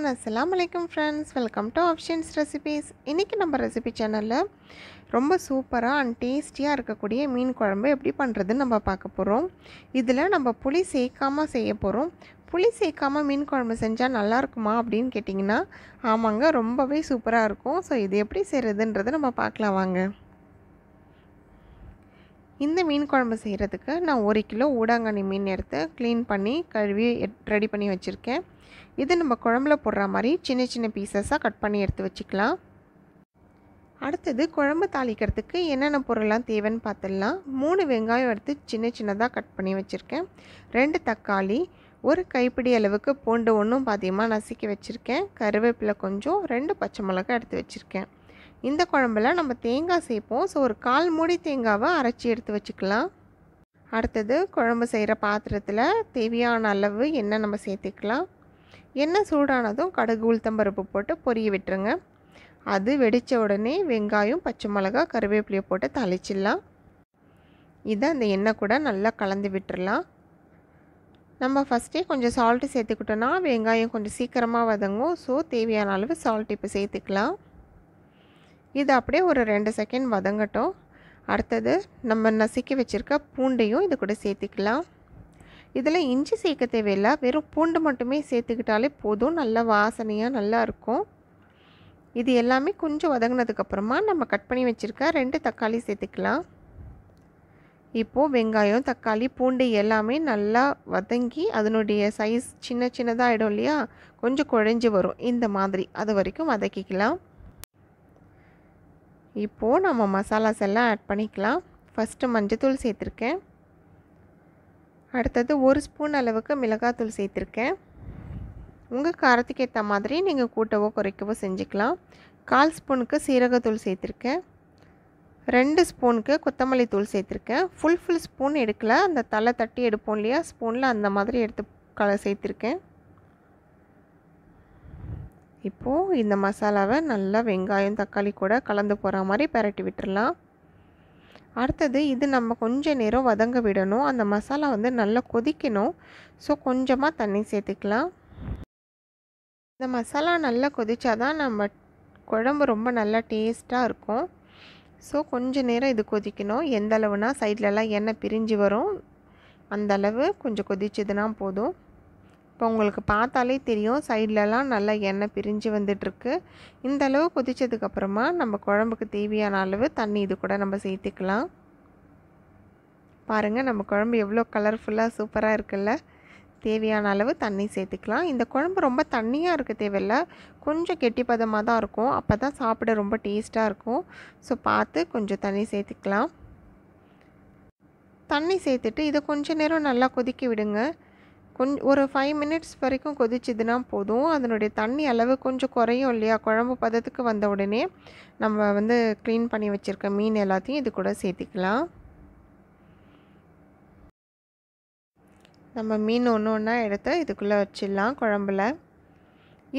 everyone, assalamu alaikum friends, welcome to Afsheen's recipes. இன்னைக்கு நம்ம recipe சேனல்ல ரொம்ப சூப்பரா அண்ட் டேஸ்டியா இருக்கக்கூடிய மீன் குழம்பு எப்படி பண்றதுன்னு நம்ம பார்க்க போறோம். இதுல நம்ம புளி சேர்க்காம செய்ய போறோம். புளி சேர்க்காம மீன் குழம்பு செஞ்சா நல்லா இருக்குமா அப்படினு கேட்டிங்கனா ஆமாங்க, ரொம்பவே சூப்பரா இருக்கும். சோ இது எப்படி செய்யறதுன்றதை நம்ம பார்க்கலாம் வாங்க. இந்த மீன் குழம்பு செய்கிறதுக்கு நான் 1 கிலோ ஊடாங்கண்ணி மீன் எடுத்து க்ளீன் பண்ணி கழுவி ரெடி பண்ணி வச்சுருக்கேன். இது நம்ம குழம்புல போடுற மாதிரி சின்ன சின்ன பீசஸாக கட் பண்ணி எடுத்து வச்சுக்கலாம். அடுத்தது குழம்பு தாளிக்கிறதுக்கு என்னென்ன பொருள்லாம் தேவைன்னு பார்த்துடலாம். 3 வெங்காயம் எடுத்து சின்ன சின்னதாக கட் பண்ணி வச்சுருக்கேன். 2 தக்காளி, 1 கைப்பிடி அளவுக்கு பூண்டு ஒன்றும் பாதியமாக நசுக்கி வச்சுருக்கேன். கருவேப்பிலை கொஞ்சம், 2 பச்சை மிளகாய் எடுத்து வச்சுருக்கேன். இந்த குழம்புல நம்ம தேங்காய் சேர்ப்போம். ஸோ ஒரு 1/4 மூடி தேங்காவை அரைச்சி எடுத்து வச்சுக்கலாம். அடுத்தது குழம்பு செய்கிற பாத்திரத்தில் தேவையான அளவு எண்ணெய் நம்ம சேர்த்துக்கலாம். எண்ணெய் சூடானதும் கடுகு உளுத்தம்பருப்பு போட்டு பொரிய விட்டுருங்க. அது வெடித்த உடனே வெங்காயம், பச்சை மிளகாய், கருவேப்பிலையை போட்டு தாளிச்சிடலாம். இதை அந்த எண்ணெய் கூட நல்லா கலந்து விட்டுடலாம். நம்ம ஃபஸ்ட்டே கொஞ்சம் சால்ட்டு சேர்த்துக்கிட்டோன்னா வெங்காயம் கொஞ்சம் சீக்கிரமாக வதங்கும். ஸோ தேவையான அளவு சால்ட் இப்போ சேர்த்துக்கலாம். இது அப்படியே ஒரு 2 செகண்ட் வதங்கட்டும். அடுத்தது நம்ம நசுக்கி வச்சுருக்க பூண்டையும் இது கூட சேர்த்துக்கலாம். இதில் இஞ்சி சேர்க்க தேவையில்லை, வெறும் பூண்டு மட்டுமே சேர்த்துக்கிட்டாலே போதும். நல்ல வாசனையாக நல்லா இருக்கும். இது எல்லாமே கொஞ்சம் வதங்கினதுக்கப்புறமா நம்ம கட் பண்ணி வச்சுருக்க 2 தக்காளி சேர்த்துக்கலாம். இப்போது வெங்காயம், தக்காளி, பூண்டு எல்லாமே நல்லா வதங்கி அதனுடைய சைஸ் சின்ன சின்னதாக ஆகிடும் இல்லையா, கொஞ்சம் குழஞ்சி வரும். இந்த மாதிரி அது வரைக்கும் வதக்கிக்கலாம். இப்போது நம்ம மசாலாஸ் எல்லாம் ஆட் பண்ணிக்கலாம். ஃபஸ்ட்டு மஞ்சத்தூள் சேர்த்துருக்கேன். அடுத்தது 1 ஸ்பூன் அளவுக்கு மிளகாத்தூள் சேர்த்துருக்கேன். உங்கள் காரத்துக்கு ஏற்ற மாதிரி நீங்கள் கூட்டவோ குறைக்கவோ செஞ்சுக்கலாம். 1/4 ஸ்பூனுக்கு சீரகத்தூள் சேர்த்துருக்கேன். 2 ஸ்பூனுக்கு கொத்தமல்லி தூள் சேர்த்துருக்கேன். ஃபுல் ஸ்பூன் எடுக்கல, அந்த தலை தட்டி எடுப்போம் இல்லையா ஸ்பூனில், அந்த மாதிரி எடுத்து சேர்த்துருக்கேன். இப்போது இந்த மசாலாவை நல்லா வெங்காயம் தக்காளி கூட கலந்து போகிற மாதிரி பரட்டி விட்டுடலாம். அடுத்தது இது நம்ம கொஞ்சம் நேரம் வதங்க விடணும். அந்த மசாலா நல்லா கொதிக்கணும். ஸோ கொஞ்சமாக தண்ணி சேர்த்துக்கலாம். இந்த மசாலா நல்லா கொதிச்சாதான் நம்ம குழம்பு ரொம்ப நல்லா டேஸ்ட்டாக இருக்கும். ஸோ கொஞ்சம் நேரம் இது கொதிக்கணும். எந்த அளவுனா சைட்லலாம் எண்ணெய் பிரிஞ்சு வரும், அந்த அளவு கொஞ்சம் கொதிச்சதுன்னா போதும். இப்போ உங்களுக்கு பார்த்தாலே தெரியும், சைட்லலாம் நல்லா எண்ணெய் பிரிஞ்சு வந்துட்டுருக்கு. இந்த அளவு கொதித்ததுக்கப்புறமா நம்ம குழம்புக்கு தேவையான அளவு தண்ணி இது கூட நம்ம சேர்த்துக்கலாம். பாருங்கள், நம்ம குழம்பு எவ்வளோ கலர்ஃபுல்லாக சூப்பராக இருக்குல்ல. தேவையான அளவு தண்ணி சேர்த்துக்கலாம். இந்த குழம்பு ரொம்ப தண்ணியாக இருக்க தேவையில்லை, கொஞ்சம் கெட்டிப்பதமாக தான் இருக்கும். அப்போ தான் சாப்பிட ரொம்ப டேஸ்ட்டாக இருக்கும். ஸோ பார்த்து கொஞ்சம் தண்ணி சேர்த்துக்கலாம். தண்ணி சேர்த்துட்டு இதை கொஞ்சம் நேரம் நல்லா கொதிக்க விடுங்க. ஒரு 5 மினிட்ஸ் வரைக்கும் கொதிச்சதுன்னா போதும். அதனுடைய தண்ணி அளவு கொஞ்சம் குறையும் இல்லையா. குழம்பு பதத்துக்கு வந்த உடனே நம்ம க்ளீன் பண்ணி வச்சுருக்க மீன் எல்லாத்தையும் இது கூட சேர்த்துக்கலாம். நம்ம மீன் ஒன்று ஒன்றா எடுத்து இதுக்குள்ளே வச்சிடலாம் குழம்புல.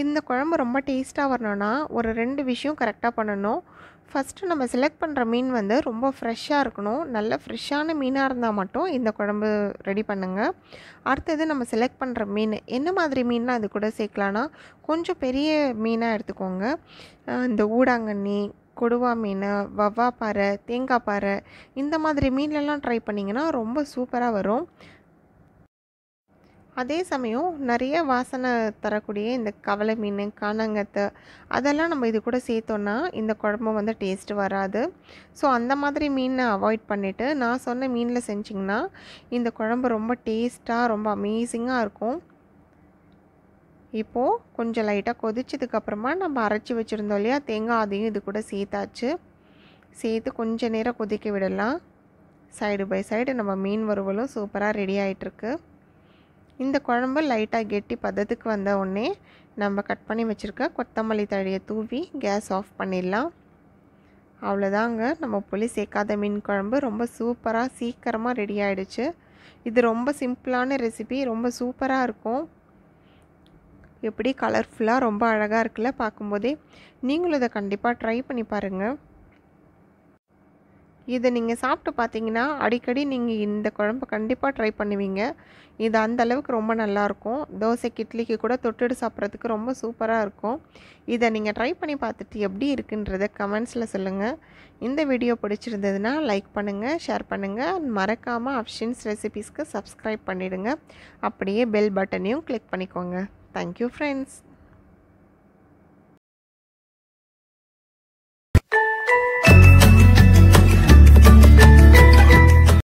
இந்த குழம்பு ரொம்ப டேஸ்ட்டாக வரணும்னா ஒரு 2 விஷயம் கரெக்டாக பண்ணணும். ஃபஸ்ட்டு நம்ம செலக்ட் பண்ணுற மீன் ரொம்ப ஃப்ரெஷ்ஷாக இருக்கணும். நல்ல ஃப்ரெஷ்ஷான மீனாக இருந்தால் மட்டும் இந்த குழம்பு ரெடி பண்ணுங்கள். அடுத்தது நம்ம செலக்ட் பண்ணுற மீன் என்ன மாதிரி மீன்லாம் அது கூட சேர்க்கலான்னா, கொஞ்சம் பெரிய மீனாக எடுத்துக்கோங்க. இந்த ஊடாங்கண்ணி, கொடுவா மீன், வவ்வா பாறை, தேங்காய் பாறை, இந்த மாதிரி மீன்லலாம் ட்ரை பண்ணிங்கன்னா ரொம்ப சூப்பராக வரும். அதே சமயம் நிறைய வாசனை தரக்கூடிய இந்த கவலை மீன், காணாங்கத்தை, அதெல்லாம் நம்ம இது கூட சேர்த்தோன்னா இந்த குழம்பு டேஸ்ட்டு வராது. ஸோ அந்த மாதிரி மீனை அவாய்ட் பண்ணிவிட்டு நான் சொன்ன மீனில் செஞ்சிங்கன்னா இந்த குழம்பு ரொம்ப டேஸ்ட்டாக ரொம்ப அமேசிங்காக இருக்கும். இப்போது கொஞ்சம் லைட்டாக கொதிச்சதுக்கப்புறமா நம்ம அரைச்சி வச்சுருந்தோம் இல்லையா தேங்காய், அதையும் இது கூட சேர்த்தாச்சு. சேர்த்து கொஞ்சம் நேரம் கொதிக்க விடலாம். சைடு பை சைடு நம்ம மீன் வறுவலும் சூப்பராக ரெடி ஆகிட்டுருக்கு. இந்த குழம்பு லைட்டாக கெட்டி பதத்துக்கு வந்த உடனே நம்ம கட் பண்ணி வச்சுருக்க கொத்தமல்லி தழையை தூவி கேஸ் ஆஃப் பண்ணிடலாம். அவ்வளோதாங்க, நம்ம புளி சேர்க்காத மீன் குழம்பு ரொம்ப சூப்பராக சீக்கிரமாக ரெடி ஆகிடுச்சு. இது ரொம்ப சிம்பிளான ரெசிபி, ரொம்ப சூப்பராக இருக்கும். எப்படி கலர்ஃபுல்லாக ரொம்ப அழகாக இருக்குல்ல பார்க்கும்போதே. நீங்களும் இதை கண்டிப்பாக ட்ரை பண்ணி பாருங்கள். இதை நீங்கள் சாப்பிட்டு பார்த்தீங்கன்னா அடிக்கடி நீங்கள் இந்த குழம்பு கண்டிப்பாக ட்ரை பண்ணுவீங்க. இது அந்த அளவுக்கு ரொம்ப நல்லாயிருக்கும். தோசைக்கு இட்லிக்கு கூட தொட்டுட்டு சாப்பிட்றதுக்கு ரொம்ப சூப்பராக இருக்கும். இதை நீங்கள் ட்ரை பண்ணி பார்த்துட்டு எப்படி இருக்குன்றதை கமெண்ட்ஸில் சொல்லுங்கள். இந்த வீடியோ பிடிச்சிருந்ததுன்னா லைக் பண்ணுங்கள், ஷேர் பண்ணுங்கள். மறக்காமல் அஃப்ஷீன்ஸ் ரெசிபீஸ்க்கு சப்ஸ்கிரைப் பண்ணிவிடுங்க. அப்படியே பெல் பட்டனையும் கிளிக் பண்ணிக்கோங்க. Thank you friends.